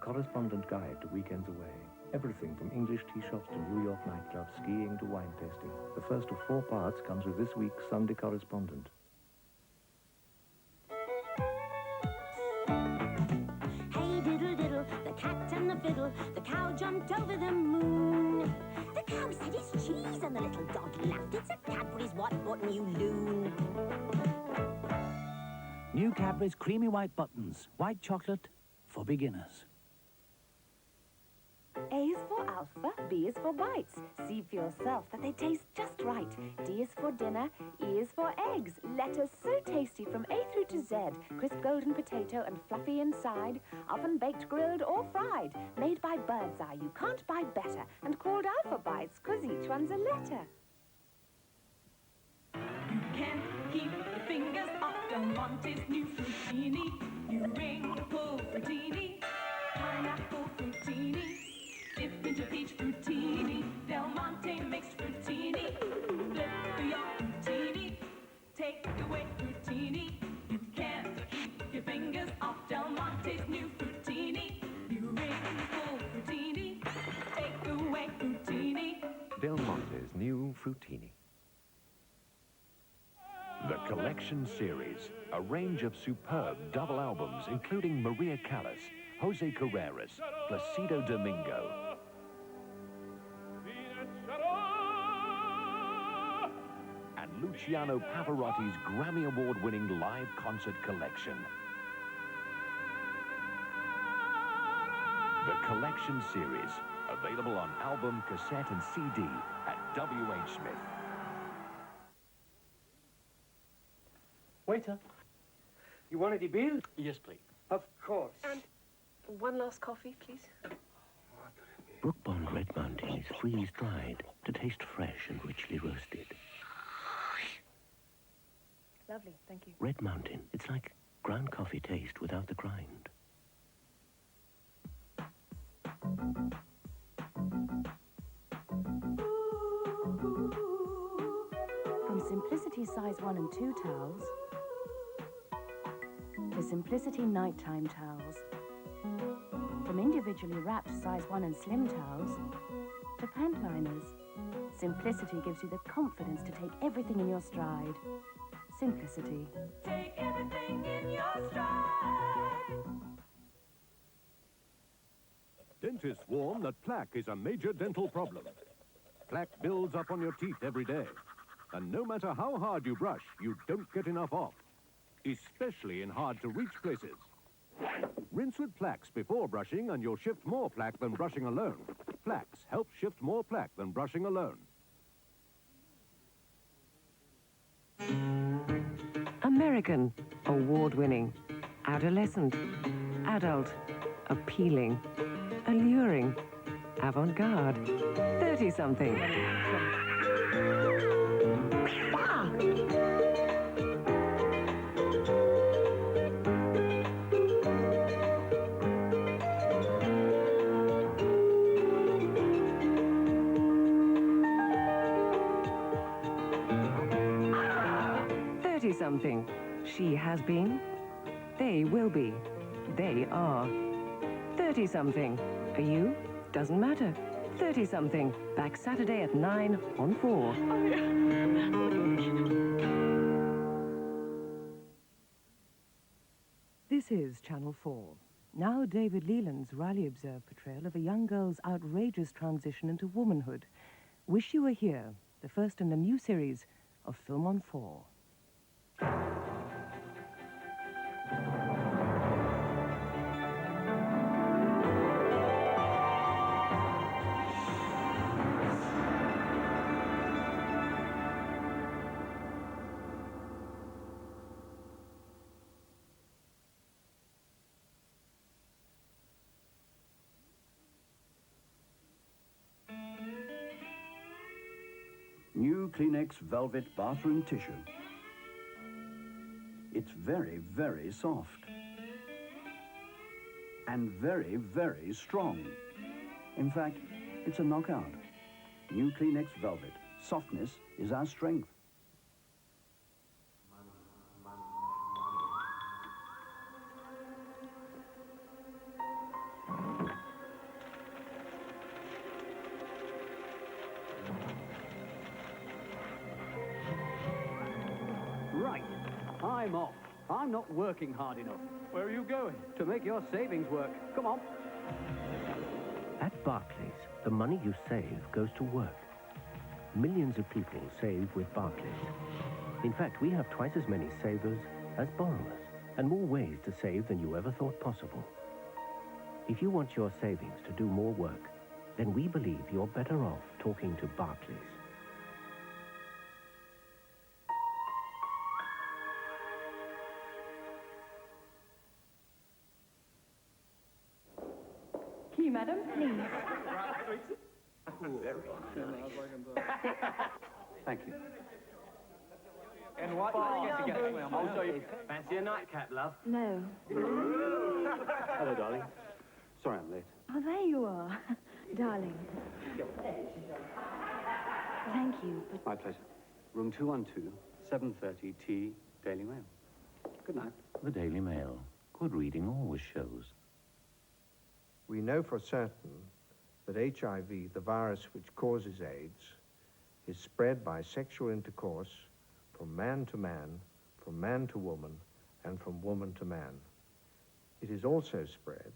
correspondent guide to weekends away. Everything from English tea shops to New York nightclubs, skiing to wine tasting. The first of 4 parts comes with this week's Sunday Correspondent. Hey diddle diddle, the cat and the fiddle, the cow jumped over the moon. The cow said it's cheese and the little dog laughed. It's a Cadbury's what button you loon. New Cadbury's creamy white buttons. White chocolate for beginners. A is for alpha, B is for bites. See for yourself that they taste just right. D is for dinner, E is for eggs. Letters so tasty from A through to Z. Crisp golden potato and fluffy inside. Oven baked, grilled or fried. Made by Bird's Eye, you can't buy better. And called Alphabites, 'cause each one's a letter. You can't keep your fingers off Del Monte's new Frutini. You ring the pull Frutini, pineapple Frutini. Dip into peach Frutini, Del Monte mixed Frutini. Flip for your Frutini, take away Frutini. You can't keep your fingers off Del Monte's new Frutini. You ring the pull Frutini, take away Frutini. Del Monte's new Frutini. The Collection Series, a range of superb double albums including Maria Callas, Jose Carreras, Placido Domingo, and Luciano Pavarotti's Grammy Award-winning live concert collection. The Collection Series, available on album, cassette and CD at W.H. Smith. Waiter, you want any beer? Yes, please. Of course. And one last coffee, please. Brook Bond Red Mountain is freeze-dried to taste fresh and richly roasted. Lovely, thank you. Red Mountain, it's like ground coffee taste without the grind. From Simplicity size 1 and 2 towels to Simplicity nighttime towels. From individually wrapped size 1 and slim towels to pant liners. Simplicity gives you the confidence to take everything in your stride. Simplicity. Take everything in your stride. Dentists warn that plaque is a major dental problem. Plaque builds up on your teeth every day. And no matter how hard you brush, you don't get enough off. Especially in hard-to-reach places. Rinse with Plax before brushing and you'll shift more plaque than brushing alone. Plax helps shift more plaque than brushing alone. American, award-winning, adolescent, adult, appealing, alluring, avant-garde, 30-something. Ah! Something. She has been. They will be. They are. 30-something. Are you? Doesn't matter. 30-something. Back Saturday at 9 on 4. This is Channel 4. Now David Leland's Riley Observe portrayal of a young girl's outrageous transition into womanhood. Wish You Were Here, the first in a new series of Film on 4. New Kleenex Velvet bathroom tissue. It's very, very soft. And very, very strong. In fact, it's a knockout. New Kleenex Velvet. Softness is our strength. time off. I'm not working hard enough. Where are you going? To make your savings work. Come on. At Barclays, the money you save goes to work. Millions of people save with Barclays. In fact, we have twice as many savers as borrowers, and more ways to save than you ever thought possible. If you want your savings to do more work, then we believe you're better off talking to Barclays. Key, madam, please. Thank you. And what? Oh, sorry. Fancy a nightcap, love? No. Hello, darling. Sorry I'm late. Oh, there you are, darling. Thank you, but... My pleasure. Room 212, 7:30, tea, Daily Mail. Good night. The Daily Mail. Good reading always shows. We know for certain that HIV, the virus which causes AIDS, is spread by sexual intercourse from man to woman, and from woman to man. It is also spread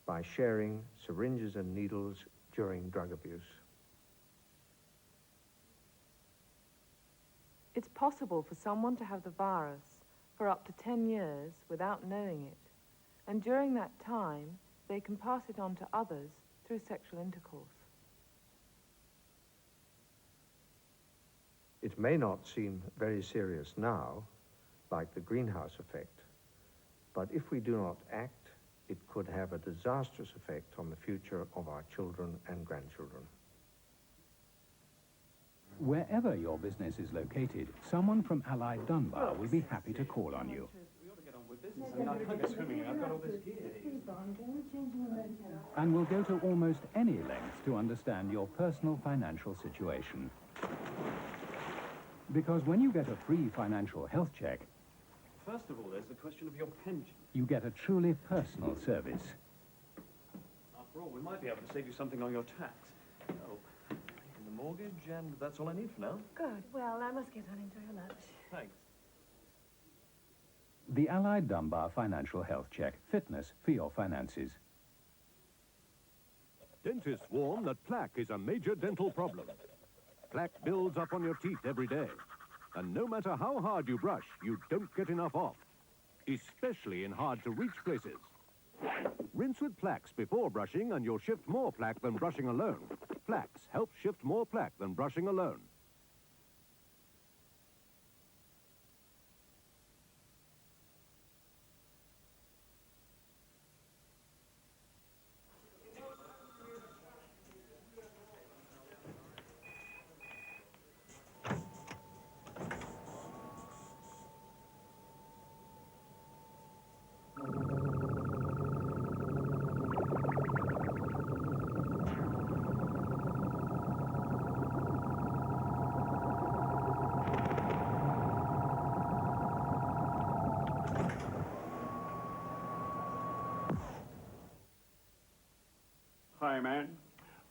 by sharing syringes and needles during drug abuse. It's possible for someone to have the virus for up to 10 years without knowing it, and during that time, they can pass it on to others through sexual intercourse. It may not seem very serious now, like the greenhouse effect, but if we do not act, it could have a disastrous effect on the future of our children and grandchildren. Wherever your business is located, someone from Allied Dunbar will be happy to call on you. And will go to almost any length to understand your personal financial situation. Because when you get a free financial health check, First of all, there's the question of your pension. you get a truly personal service. After all, we might be able to save you something on your tax. Oh, and the mortgage, and that's all I need for now. Good. Well, I must get on into your lunch. Thanks. The Allied Dunbar Financial Health Check. Fitness for your finances. Dentists warn that plaque is a major dental problem. Plaque builds up on your teeth every day. And no matter how hard you brush, you don't get enough off. Especially in hard-to-reach places. Rinse with Plax before brushing and you'll shift more plaque than brushing alone. Plax helps shift more plaque than brushing alone. Hi, man.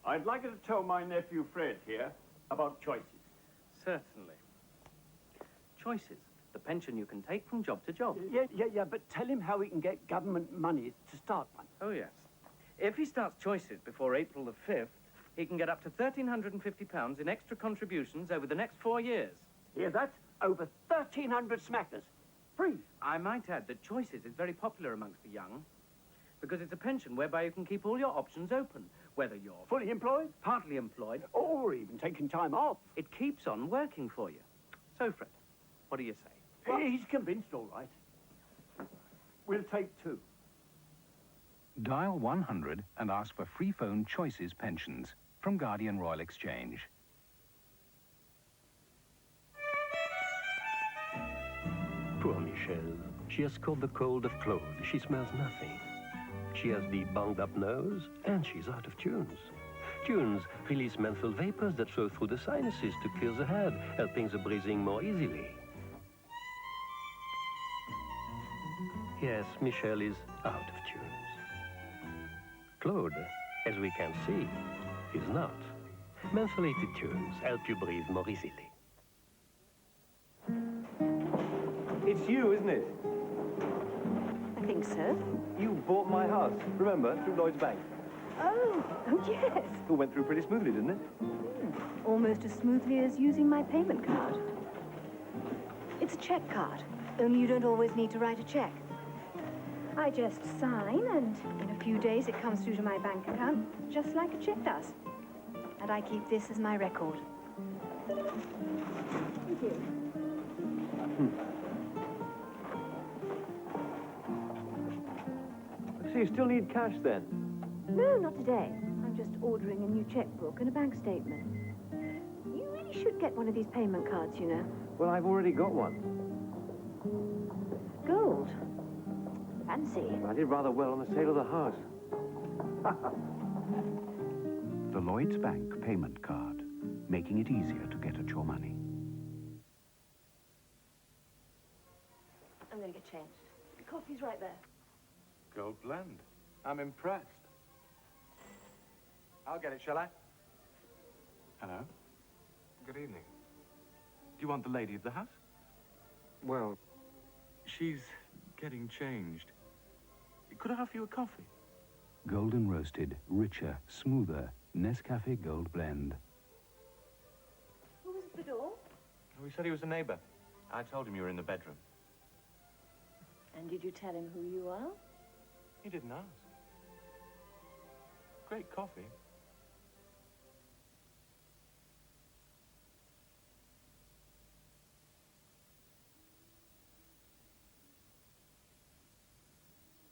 I'd like you to tell my nephew Fred here about choices. Certainly. Choices. The pension you can take from job to job. Yeah, but tell him how he can get government money to start one. Oh, yes. If he starts choices before April the 5th, he can get up to £1,350 in extra contributions over the next 4 years. Hear that? Over 1,300 smackers. Free. I might add that choices is very popular amongst the young, because it's a pension whereby you can keep all your options open, whether you're Fully employed? partly employed, Or even taking time off. it keeps on working for you. So, Fred, what do you say? He's convinced, all right. We'll take two. Dial 100 and ask for free phone Choices pensions from Guardian Royal Exchange. Poor Michelle. She has caught the cold of Claude. She smells nothing. She has the bunged-up nose, and she's out of tunes. Tunes release menthol vapors that flow through the sinuses to clear the head, helping the breathing more easily. Yes, Michelle is out of tunes. Claude, as we can see, is not. Mentholated tunes help you breathe more easily. It's you, isn't it? I think so. You bought my house, remember, through Lloyds Bank. Oh, yes. It went through pretty smoothly, didn't it? Almost as smoothly as using my payment card. It's a check card, only you don't always need to write a check. I just sign, and in a few days it comes through to my bank account, just like a check does. And I keep this as my record. Thank you. So you still need cash, then? No, not today. I'm just ordering a new checkbook and a bank statement. You really should get one of these payment cards, you know. Well, I've already got one. Gold. Fancy. I did rather well on the sale of the house. The Lloyds Bank payment card, making it easier to get at your money. I'm going to get changed. The coffee's right there. Gold blend. I'm impressed. I'll get it, shall I? Hello. Good evening. Do you want the lady of the house? Well, she's getting changed. Could I offer you a coffee? Golden roasted, richer, smoother, Nescafé Gold Blend. Who was at the door? We said he was a neighbor. I told him you were in the bedroom. And did you tell him who you are? He didn't ask. Great coffee.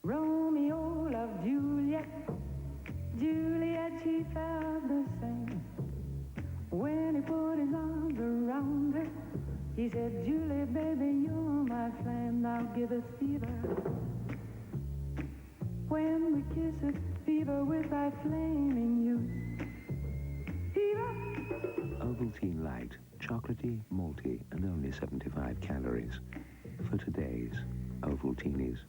Romeo loved Juliet. Juliet, she felt the same. When he put his arms around her, he said, Julie, baby, you're my flame. Now give us fever. When we kiss it, fever with thy flaming youth. Fever! Ovaltine Light, chocolatey, malty, and only 75 calories. For today's Ovaltinis.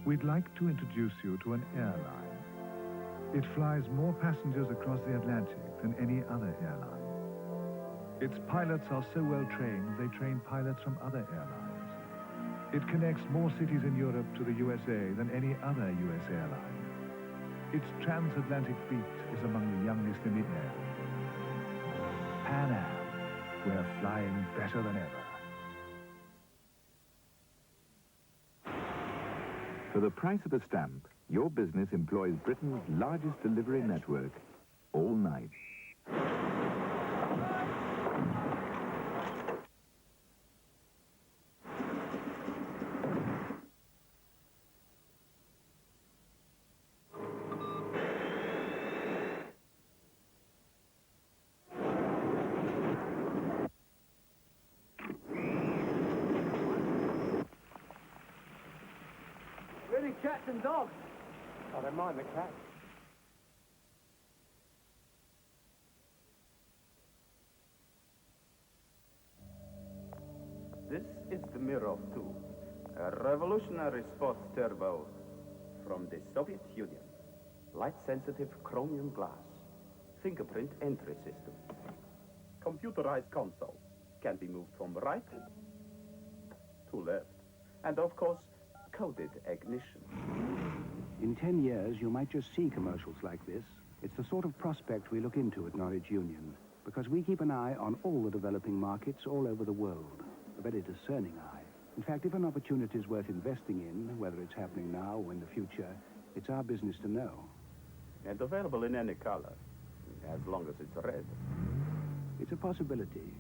We'd like to introduce you to an airline. It flies more passengers across the Atlantic than any other airline. Its pilots are so well trained, they train pilots from other airlines. It connects more cities in Europe to the USA than any other US airline. Its transatlantic fleet is among the youngest in the air. Pan Am, we're flying better than ever. For the price of a stamp, your business employs Britain's largest delivery network, all night. Really cats and dogs. I don't mind the cat. This is the Mirov 2, a revolutionary sports turbo from the Soviet Union. Light-sensitive chromium glass, fingerprint entry system. Computerized console can be moved from right to left. And of course, coded ignition. In 10 years, you might just see commercials like this. It's the sort of prospect we look into at Norwich Union, because we keep an eye on all the developing markets all over the world. A very discerning eye. In fact, if an opportunity is worth investing in, whether it's happening now or in the future, it's our business to know. And available in any color, as long as it's red. It's a possibility.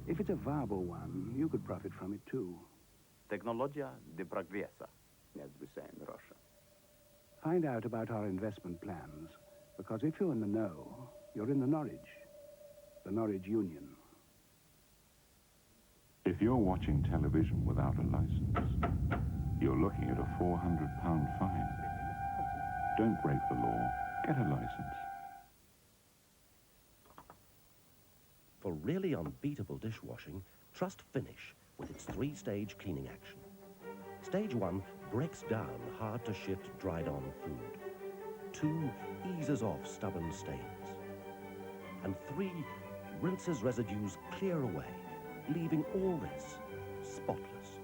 If it's a viable one, you could profit from it too. Technologia de progresa, as we say in Russia. Find out about our investment plans, because if you're in the know, you're in the Norwich Union. If you're watching television without a license, you're looking at a £400 fine. Don't break the law. Get a license. For really unbeatable dishwashing, trust Finish with its 3-stage cleaning action. Stage 1 breaks down hard-to-shift, dried-on food. 2 eases off stubborn stains. And 3 rinses residues clear away. leaving all this spotless.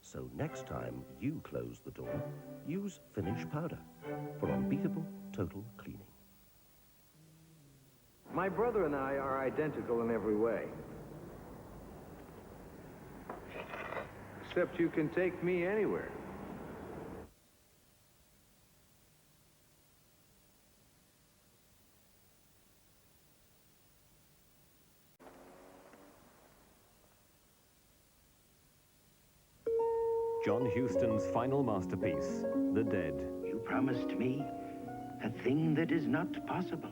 So next time you close the door, use Finish powder for unbeatable total cleaning. My brother and I are identical in every way. Except you can take me anywhere. John Huston's final masterpiece, The Dead. You promised me a thing that is not possible.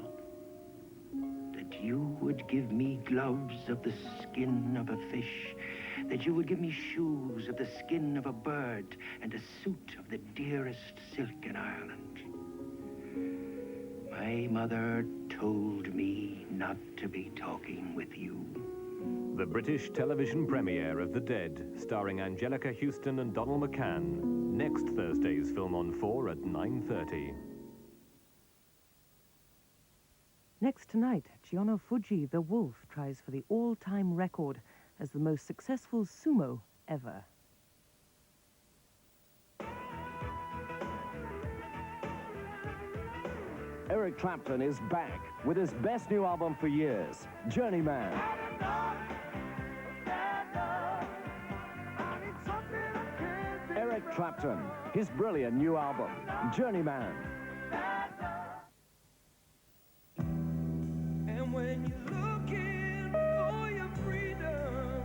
That you would give me gloves of the skin of a fish. That you would give me shoes of the skin of a bird and a suit of the dearest silk in Ireland. My mother told me not to be talking with you. The British television premiere of The Dead, starring Angelica Houston and Donald McCann. Next Thursday's Film on 4 at 9:30. Next tonight, Gianno Fuji, the Wolf, tries for the all-time record as the most successful sumo ever. Eric Clapton is back with his best new album for years, Journeyman. Eric Clapton, his brilliant new album, Journeyman. And when you're looking for your freedom,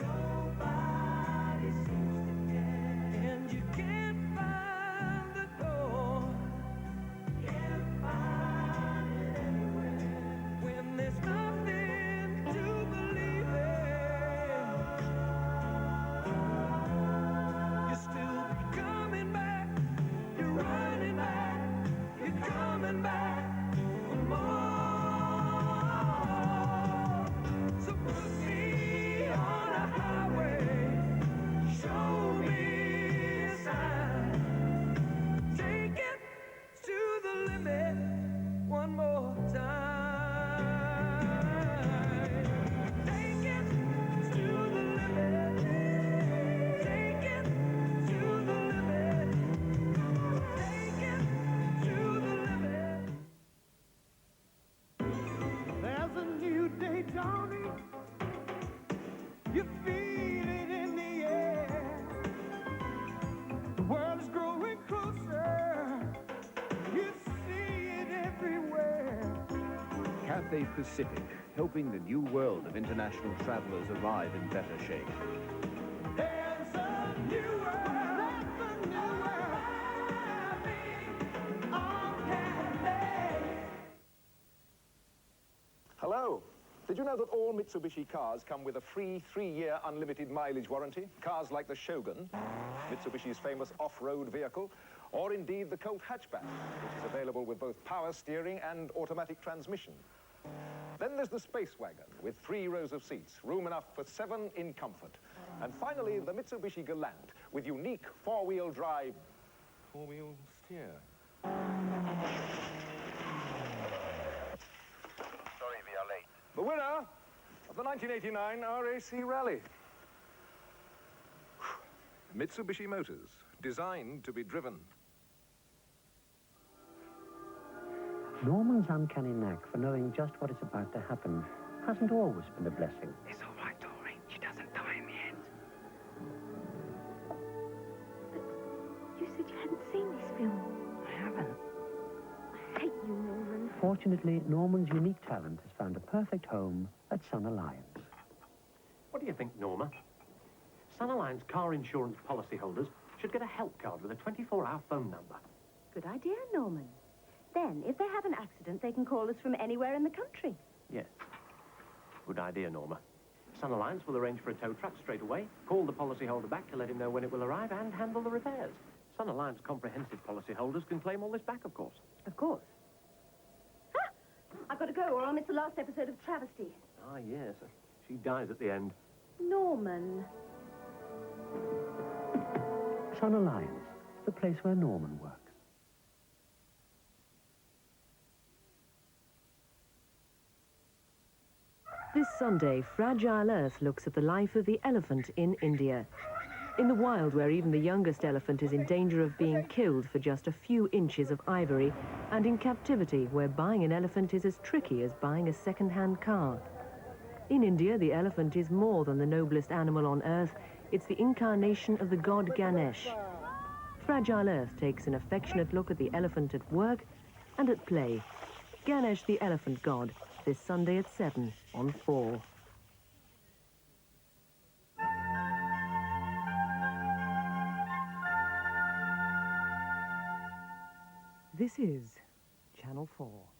nobody seems to care. And you can't find the door, can't find it anywhere. When there's nothing to believe in, you're still coming back, you're running back, you're coming back for more. So put me on a highway, show me a sign, take it to the limit one more time. Take it to the limit, take it to the limit, take it to the limit. There's a new day dawning, you feel it in the air. The world is growing closer, you see it everywhere. Cathay Pacific, helping the new world of international travelers arrive in better shape. There's a new world, there's a new world happening on Cathay. Hello. Did you know that all Mitsubishi cars come with a free 3-year unlimited mileage warranty? Cars like the Shogun, Mitsubishi's famous off-road vehicle, or indeed the Colt hatchback, which is available with both power steering and automatic transmission. Then there's the Space Wagon, with 3 rows of seats, room enough for 7 in comfort. And finally, the Mitsubishi Galant, with unique 4-wheel drive... 4-wheel steer. Sorry we are late. The winner of the 1989 RAC Rally. Mitsubishi Motors, designed to be driven. Norman's uncanny knack for knowing just what is about to happen hasn't always been a blessing. It's all right, Dory. She doesn't die in the end. You said you hadn't seen this film. I haven't. I hate you, Norman. Fortunately, Norman's unique talent has found a perfect home at Sun Alliance. What do you think, Norma? Sun Alliance car insurance policyholders should get a help card with a 24-hour phone number. Good idea, Norman. Then, if they have an accident, they can call us from anywhere in the country. Yes. Good idea, Norma. Sun Alliance will arrange for a tow truck straight away, call the policyholder back to let him know when it will arrive, and handle the repairs. Sun Alliance comprehensive policyholders can claim all this back, of course. Of course. Ah! I've got to go, or I'll miss the last episode of Travesty. Ah, yes. She dies at the end. Norman. Sun Alliance, the place where Norman works. This Sunday, Fragile Earth looks at the life of the elephant in India. In the wild, where even the youngest elephant is in danger of being killed for just a few inches of ivory, and in captivity, where buying an elephant is as tricky as buying a second-hand car. In India, the elephant is more than the noblest animal on earth. It's the incarnation of the god Ganesh. Fragile Earth takes an affectionate look at the elephant at work and at play. Ganesh, the elephant god, this Sunday at 7 on 4. This is Channel 4.